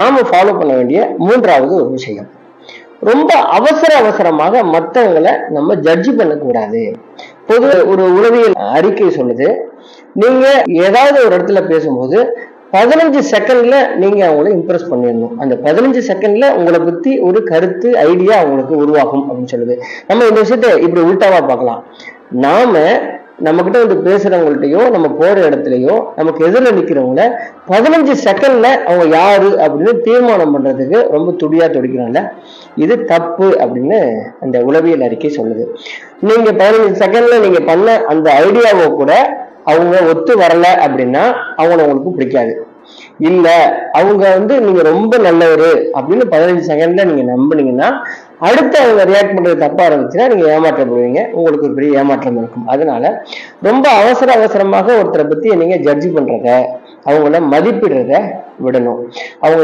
நாம ஃபாலோ பண்ண வேண்டிய மூன்றாவது ஒரு விஷயம், ரொம்ப அவசரமாக மற்றவங்களை நம்ம ஜட்ஜ் பண்ணக்கூடாது. பொது ஒரு உளவியல் அறிக்கை சொல்லுது, நீங்க ஏதாவது ஒரு இடத்துல பேசும்போது 15 செகண்ட்ல நீங்க அவங்கள இம்ப்ரெஸ் பண்ணிடணும். அந்த 15 செகண்ட்ல உங்களை பத்தி ஒரு கருத்து ஐடியா அவங்களுக்கு உருவாகும் அப்படின்னு சொல்லுது. நம்ம இந்த விஷயத்த இப்படி உள்டாவா பார்க்கலாம். நாம நம்ம கிட்ட வந்து பேசுறவங்கள்ட்டயோ நம்ம போற இடத்துலயோ நமக்கு எதிரில் நிக்கிறவங்கள 15 செகண்ட்ல அவங்க யாரு அப்படின்னு தீர்மானம் பண்றதுக்கு ரொம்ப துடியா துடிக்கிறோம்ல, இது தப்பு அப்படின்னு அந்த உளவியல் அறிக்கை சொல்லுது. நீங்க 15 செகண்ட்ல நீங்க பண்ண அந்த ஐடியாவை கூட அவங்க ஒத்து வரல அப்படின்னா அவங்கள உங்களுக்கு பிடிக்காது. இல்ல அவங்க வந்து நீங்க ரொம்ப நல்லவரு அப்படின்னு 15 செகண்ட்ல நீங்க நம்பினீங்கன்னா அடுத்து அவங்க ரியாக்ட் பண்றது தப்பா இருந்துச்சுன்னா நீங்க ஏமாற்றப்படுவீங்க, உங்களுக்கு ஒரு பெரிய ஏமாற்றம் இருக்கும். அதனால ரொம்ப அவசரமாக ஒருத்தரை பத்தி நீங்க ஜட்ஜ் பண்றத, அவங்கள மதிப்பிடுறத விடணும். அவங்க